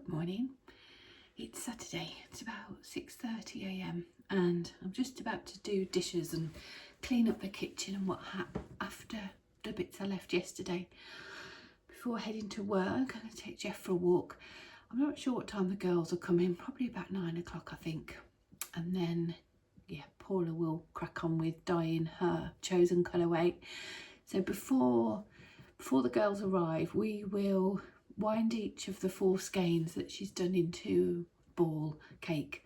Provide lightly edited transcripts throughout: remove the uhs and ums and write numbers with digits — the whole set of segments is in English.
Good morning. It's Saturday. It's about 6:30 a.m. and I'm just about to do dishes and clean up the kitchen and what after the bits I left yesterday. Before heading to work, I'm going to take Jeff for a walk. I'm not sure what time the girls will come in, probably about 9 o'clock I think. And then, yeah, Paula will crack on with dyeing her chosen colourway. So before the girls arrive, we will wind each of the 4 skeins that she's done into ball cake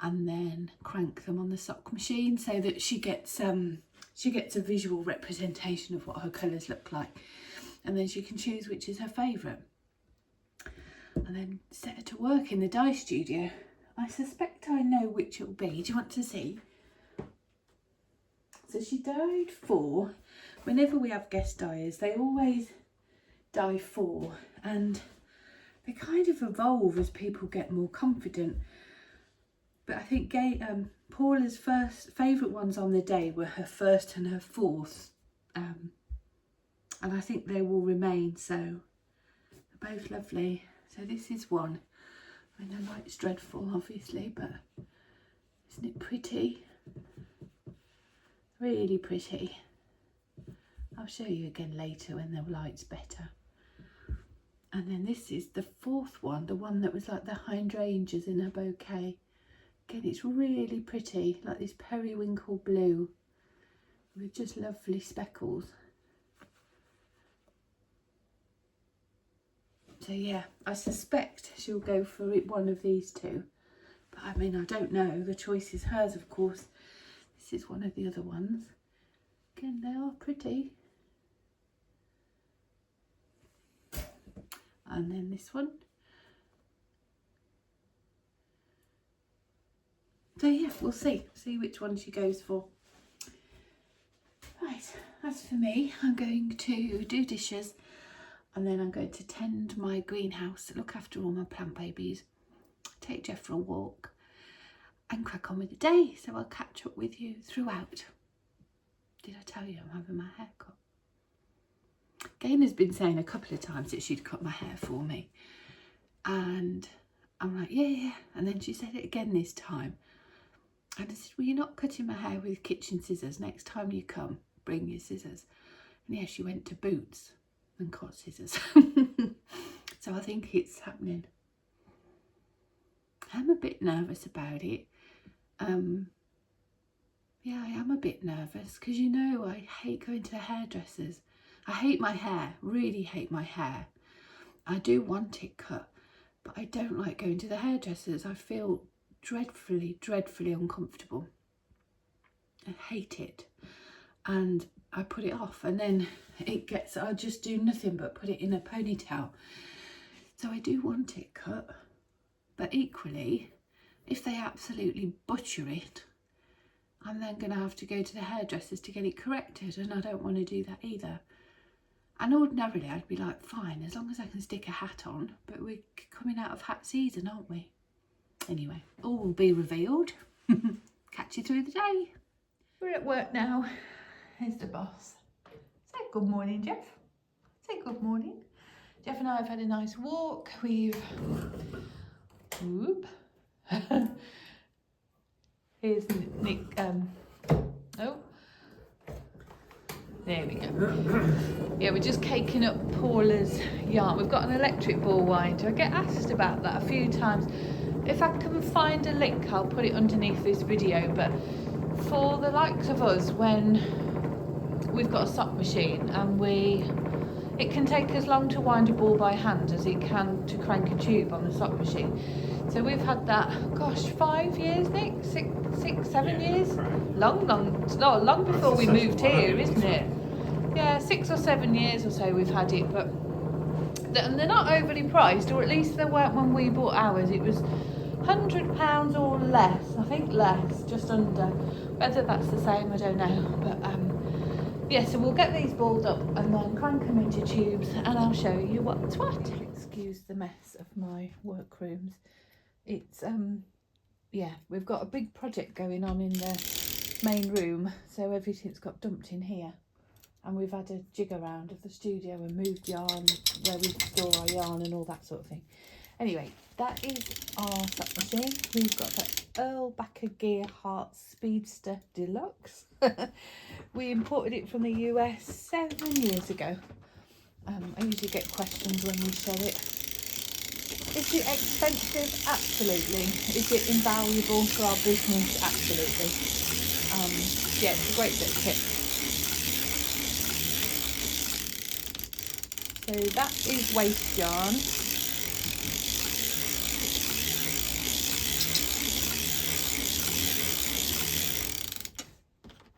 and then crank them on the sock machine so that she gets a visual representation of what her colours look like, and then she can choose which is her favourite and then set her to work in the dye studio. I suspect I know which it'll be. Do you want to see? So she dyed 4. Whenever we have guest dyers, they always dye 4, and they kind of evolve as people get more confident. But I think Paula's first favourite ones on the day were her first and her 4th, and I think they will remain so. They're both lovely. So this is one. I mean, the light's dreadful obviously, but isn't it pretty? Really pretty. I'll show you again later when the light's better. And then this is the 4th one, the one that was like the hydrangeas in a bouquet. Again, it's really pretty, like this periwinkle blue with just lovely speckles. So yeah, I suspect she'll go for one of these 2. But I mean, I don't know. The choice is hers, of course. This is one of the other ones. Again, they are pretty. And then this one. So yeah, we'll see which one she goes for. Right, as for me, I'm going to do dishes and then I'm going to tend my greenhouse, look after all my plant babies, take Jeff for a walk and crack on with the day. So I'll catch up with you throughout. Did I tell you I'm having my hair cut? Gaina's been saying a couple of times that she'd cut my hair for me, and I'm like, yeah. And then she said it again this time, and I said, well, you're not cutting my hair with kitchen scissors. Next time you come, bring your scissors. And yeah, she went to Boots and got scissors. So I think it's happening. I'm a bit nervous about it. Yeah, I am a bit nervous because, you know, I hate going to the hairdressers. I hate my hair, really hate my hair. I do want it cut, but I don't like going to the hairdressers. I feel dreadfully uncomfortable. I hate it. And I put it off, and then I just do nothing but put it in a ponytail. So I do want it cut, but equally, if they absolutely butcher it, I'm then going to have to go to the hairdressers to get it corrected, and I don't want to do that either. And ordinarily I'd be like, fine, as long as I can stick a hat on, but we're coming out of hat season, aren't we? Anyway, all will be revealed. Catch you through the day. We're at work now. Here's the boss. Say good morning, Jeff. Say good morning. Jeff and I have had a nice walk. Here's Nick, oh. There we go. Yeah, we're just caking up Paula's yarn. We've got an electric ball winder. I get asked about that a few times. If I can find a link, I'll put it underneath this video. But for the likes of us, when we've got a sock machine and it can take as long to wind a ball by hand as it can to crank a tube on the sock machine. So we've had that, gosh, 5 years, Nick? 6, 7 years? Long before we moved here, isn't it? Yeah, 6 or 7 years or so we've had it, but and they're not overly priced, or at least they weren't when we bought ours. It was £100 or less, I think less, just under. Whether that's the same, I don't know. But yeah, so we'll get these balled up and then crank them into tubes, and I'll show you what's what. Excuse the mess of my workrooms. It's yeah, we've got a big project going on in the main room, so everything's got dumped in here. And we've had a jig around of the studio and moved yarn where we store our yarn and all that sort of thing. Anyway, that is our sewing machine. We've got the Earl Backer Gear Heart Speedster Deluxe. We imported it from the US 7 years ago. I usually get questions when we show it. Is it expensive? Absolutely. Is it invaluable for our business? Absolutely. Yeah, it's a great bit of kit. So that is waste yarn.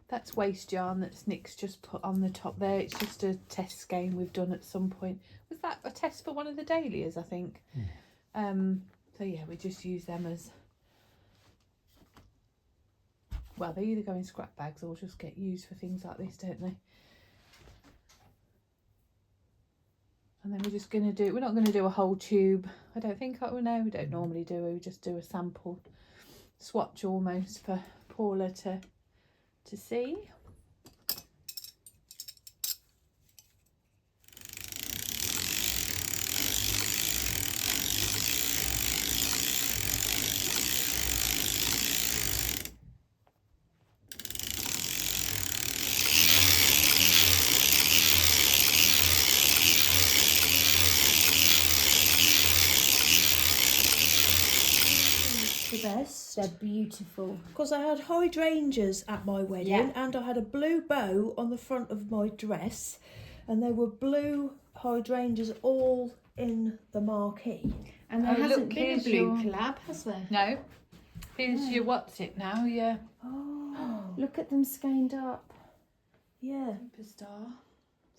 That's waste yarn that Nick's just put on the top there. It's just a test skein we've done at some point. Was that a test for one of the dahlias, I think? So yeah, we just use them as, well, they either go in scrap bags or just get used for things like this, don't they? And then we're just going to do, we're not going to do a whole tube. I don't think, oh no, we don't normally do it. We just do a sample swatch almost for Paula to see. The best. They're beautiful. Because I had hydrangeas at my wedding, and I had a blue bow on the front of my dress, and there were blue hydrangeas all in the marquee. And there Oh, hasn't look, been a here's blue your- collab, has there? No. Here's your what's it now, yeah. Oh, Look at them skeined up. yeah.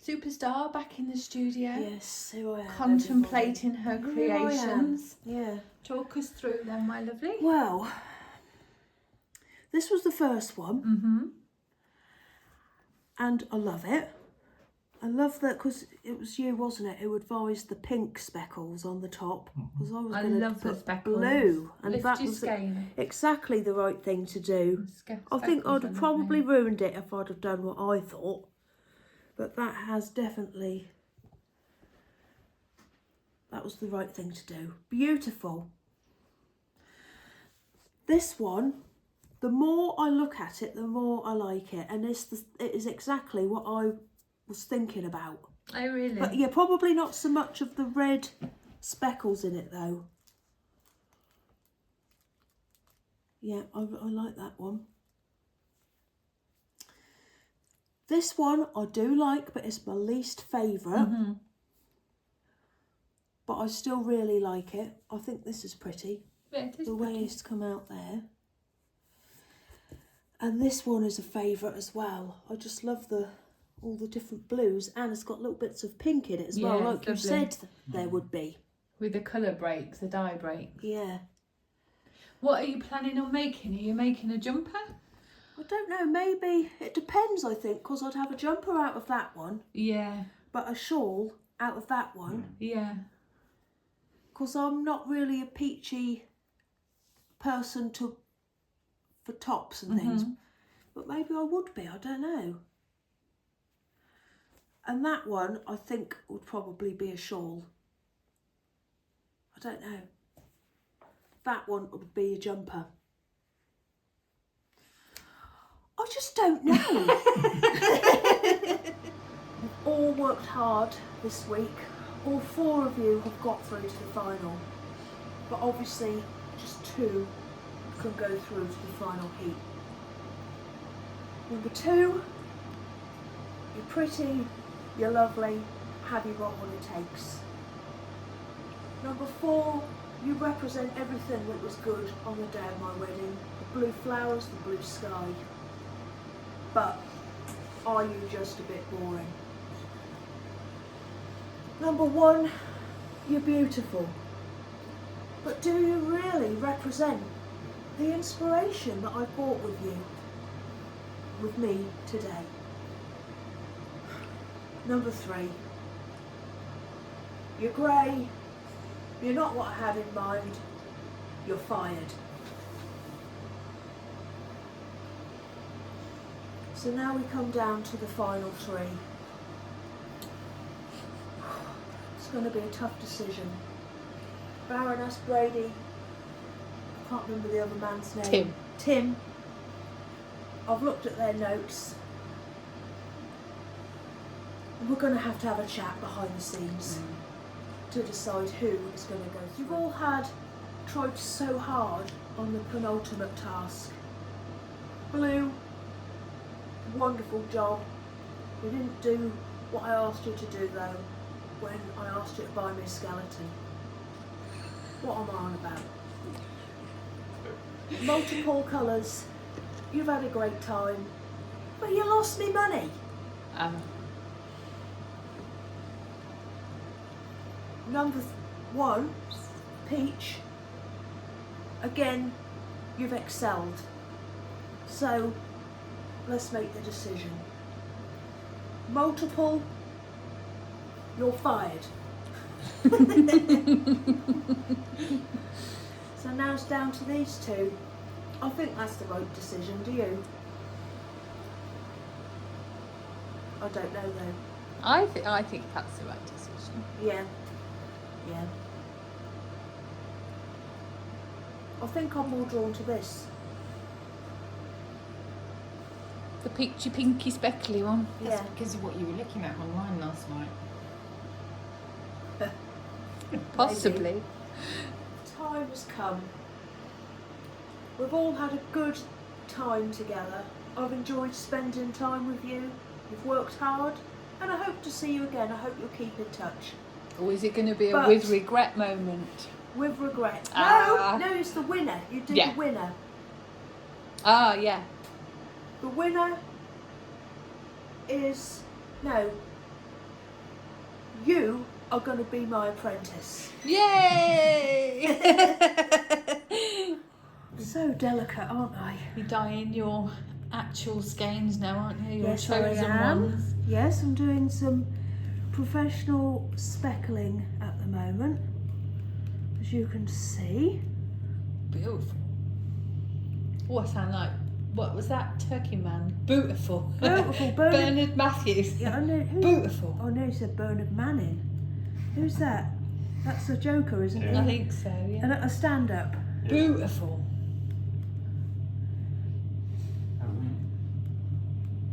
Superstar back in the studio. Yes, here I am. Contemplating her everybody. Here I am. creations. Yeah. Talk us through them, my lovely. Well, this was the first one, and I love it. I love that because it was you, wasn't it, who advised the pink speckles on the top? Because I was I going love to the put speckles. blue, and Lift that your was skein. exactly the right thing to do. I think I'd have probably ruined it if I'd have done what I thought, but that has definitely, that was the right thing to do. Beautiful. This one, the more I look at it, the more I like it, and it is exactly what I was thinking about. Oh, really? But yeah, probably not so much of the red speckles in it though. Yeah, I like that one. This one I do like, but it's my least favourite. But I still really like it. I think this is pretty. Yeah, it is The way it's come out there. And this one is a favourite as well. I just love all the different blues, and it's got little bits of pink in it as well, Yeah, like you lovely. said there would be. With the colour breaks, the dye breaks. Yeah. What are you planning on making? Are you making a jumper? I don't know, maybe, it depends I think, because I'd have a jumper out of that one, Yeah, but a shawl out of that one, yeah. because I'm not really a peachy person for tops and things, but maybe I would be, I don't know. And that one I think would probably be a shawl. I don't know. That one would be a jumper. I just don't know. We've all worked hard this week. All 4 of you have got through to the final. But obviously just 2 can go through to the final heat. Number 2, you're pretty, you're lovely, have you got what it takes? Number 4, you represent everything that was good on the day of my wedding. The blue flowers, the blue sky. But are you just a bit boring? Number 1, you're beautiful. But do you really represent the inspiration that I brought with me today? Number 3, you're grey, you're not what I had in mind, you're fired. So now we come down to the final 3. It's going to be a tough decision. Baroness Brady, I can't remember the other man's name. Tim. Tim. I've looked at their notes. We're going to have a chat behind the scenes to decide who is going to go through. You've all tried so hard on the penultimate task. Blue, wonderful job. You didn't do what I asked you to do though, when I asked you to buy me a skeleton. What am I on about? Multiple colours. You've had a great time, but you lost me money. Number 1, Peach. Again, you've excelled. So, let's make the decision. Multiple, you're fired. So now it's down to these two. I think that's the right decision, do you? I don't know though. I think that's the right decision. Yeah. I think I'm more drawn to this. The peachy pinky speckly one. That's Yeah. because of what you were looking at online last night. Possibly. Time has come. We've all had a good time together. I've enjoyed spending time with you. You've worked hard, and I hope to see you again. I hope you'll keep in touch. Or is it going to be a But- with regret moment? With regret. Ah. No, it's the winner. You did Yeah. the winner. Ah, yeah. The winner is... No. You are going to be my apprentice. Yay! So delicate, aren't I? You're dyeing your actual skeins now, aren't you? Your Yes, I chosen am. ones. Yes, I'm doing some professional speckling at the moment, as you can see. Beautiful. Oh, I sound like, what was that? Turkey Man. Beautiful. Beautiful, Bernard Matthews. Yeah, I know. Beautiful. Oh no, you said Bernard Manning. Who's that? That's the Joker, isn't he? I think so, yeah. And a stand-up. Beautiful.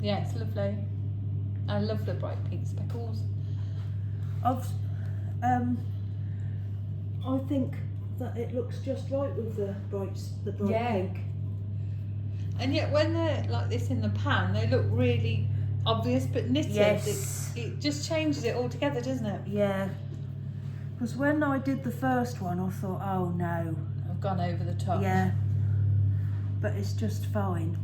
Yeah, it's lovely. I love the bright pink speckles. I think that it looks just right with the bright Yeah. pink. And yet when they're like this in the pan, they look really obvious but knitted. Yes. It just changes it all together, doesn't it? Yeah. Because when I did the first one, I thought, oh no. I've gone over the top. Yeah. But it's just fine.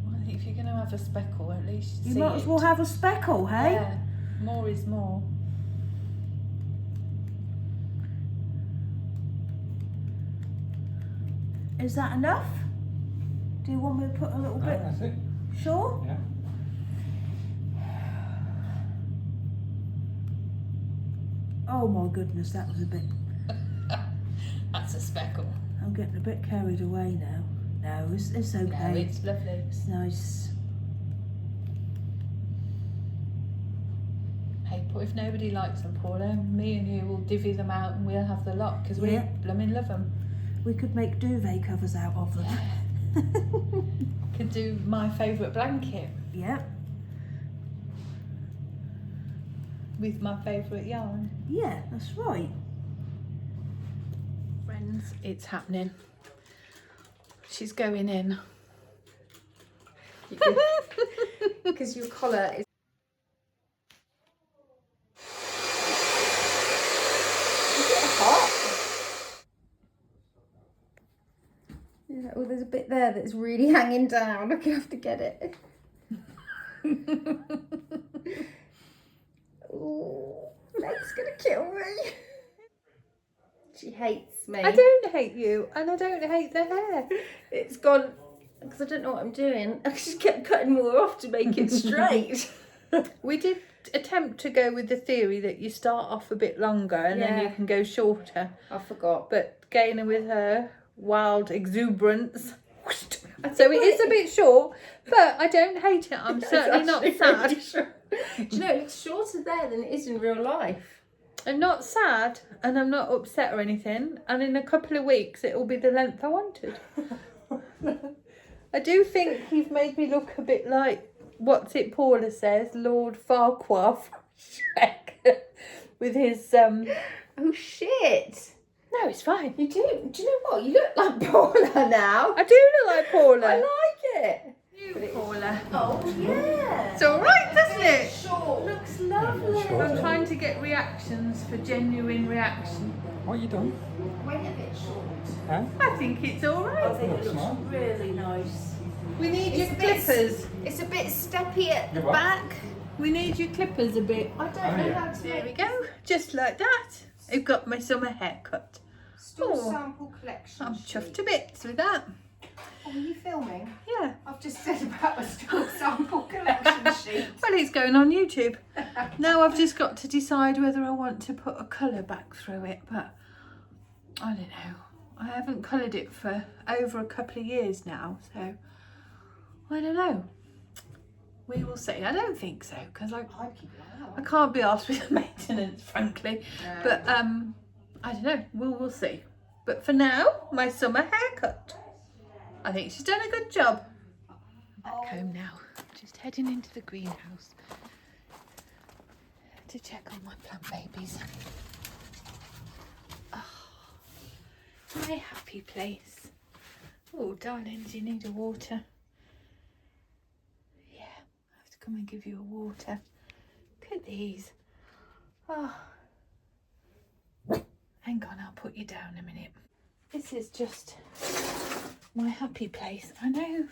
Well, I think if you're going to have a speckle, at least You see might as well it. have a speckle, hey? Yeah. More is more. Is that enough? Do you want me to put a little bit? That's it. Sure? Yeah. Oh my goodness, that was a bit... That's a speckle. I'm getting a bit carried away now. No, it's okay. No, it's lovely. It's nice. Hey, but if nobody likes them, Paula, me and you will divvy them out and we'll have the lot because we Yeah. blooming love them. We could make duvet covers out of them. Could do my favourite blanket Yeah. with my favourite yarn. Yeah, that's right. Friends, it's happening. She's going in. Because your collar is... Is it hot? Yeah, well, there's a bit there that's really hanging down. I'm gonna have to get it. Oh, leg's gonna kill me. She hates me. I don't hate you and I don't hate the hair. It's gone because I don't know what I'm doing. I just kept cutting more off to make it straight. We did attempt to go with the theory that you start off a bit longer and then you Yeah. can go shorter. I forgot. But Gaynor with her wild exuberance. So it is a bit short, but I don't hate it. I'm certainly not sad. Do you know, it looks shorter there than it is in real life. I'm not sad and I'm not upset or anything, and in a couple of weeks it will be the length I wanted. I do think you've made me look a bit like, what's it Paula says, Lord Farquhar from Shrek with his Oh shit! No, it's fine. You do. Do you know what? You look like Paula now. I do look like Paula. I like it. You, Paula. Oh yeah. It's all right, doesn't it? Short. Looks lovely. I'm trying to get reactions for genuine reaction. What are you doing? Went a bit short. Huh? I think it's all I right. think it looks Smart. really nice. We need your It's a bit- clippers. It's a bit steppy at the Yeah, what? back. We need your clippers a bit. I don't Oh, know yeah. how to There we make go. Just like that. I've got my summer haircut. store Oh. sample collection. I'm sheet. chuffed to bits with that. Oh, are you filming? Yeah. I've just said about a store sample collection sheet. Well, it's going on YouTube. Now I've just got to decide whether I want to put a colour back through it, but I don't know. I haven't coloured it for over a couple of years now, so I don't know. We will see. I don't think so, because I can't be asked with the maintenance, frankly. No. But I don't know. We'll see. But for now, my summer haircut. I think she's done a good job. Back home now. Just heading into the greenhouse to check on my plant babies. Oh, my happy place. Oh, darlings, you need a water. Yeah, I have to come and give you a water. Look at these. Oh. Hang on, I'll put you down a minute. This is just my happy place. I know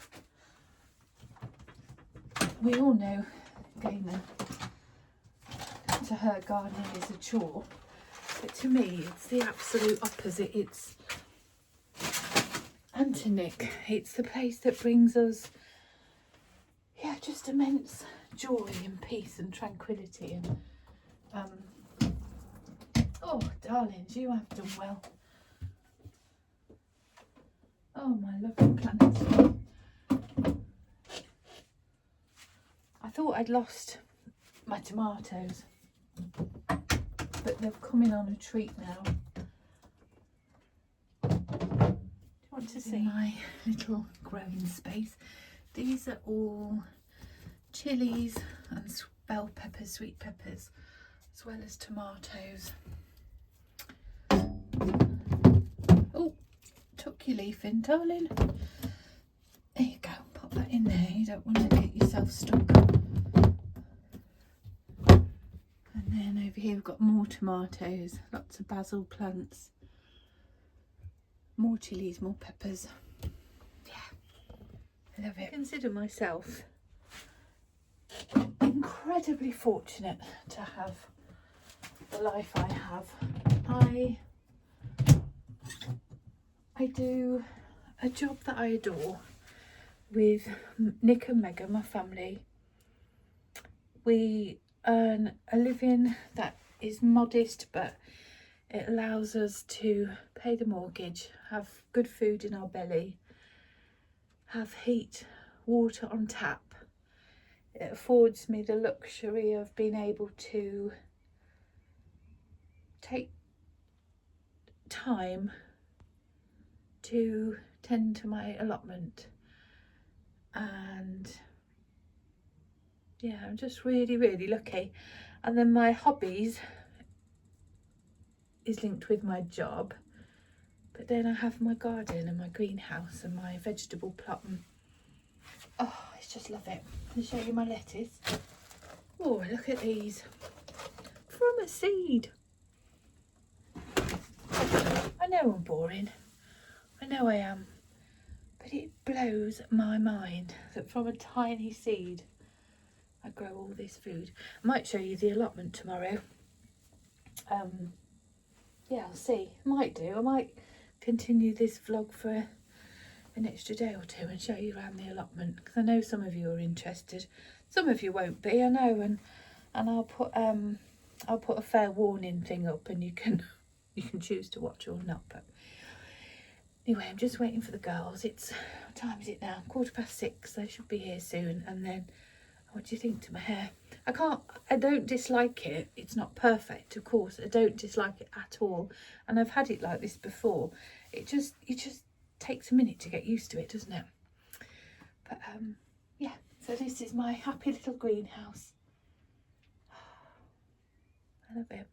we all know Gaynor to her gardening is a chore, but to me it's the absolute opposite. It's and to Nick, it's the place that brings us just immense joy and peace and tranquility. And oh darlings, you have done well. Oh my lovely plants. I thought I'd lost my tomatoes, but they've come in on a treat now. Do you want to see my little growing space? These are all chilies and bell peppers, sweet peppers, as well as tomatoes. Oh, tuck your leaf in, darling. There you go, pop that in there. You don't want to get yourself stuck. And then over here we've got more tomatoes, lots of basil plants, more chilies, more peppers. Yeah, I love it. I consider myself incredibly fortunate to have the life I have. I do a job that I adore with Nick and Megan, my family. We earn a living that is modest, but it allows us to pay the mortgage, have good food in our belly, have heat, water on tap. It affords me the luxury of being able to take time to tend to my allotment, and yeah, I'm just really lucky. And then my hobbies is linked with my job, but then I have my garden and my greenhouse and my vegetable plot, and oh, I just love it. I'll show you my lettuce. Oh, look at these, from a seed. I know I'm boring, I know I am, but it blows my mind that from a tiny seed I grow all this food. I might show you the allotment tomorrow. Yeah, I'll see. Might do. I might continue this vlog for an extra day or two and show you around the allotment, because I know some of you are interested. Some of you won't be, I know, and I'll put a fair warning thing up, and you can choose to watch or not. But anyway, I'm just waiting for the girls. It's, what time is it now? 6:15. They should be here soon. And then, what do you think to my hair? I don't dislike it. It's not perfect, of course. I don't dislike it at all. And I've had it like this before. It just takes a minute to get used to it, doesn't it? But yeah, so this is my happy little greenhouse. I love it.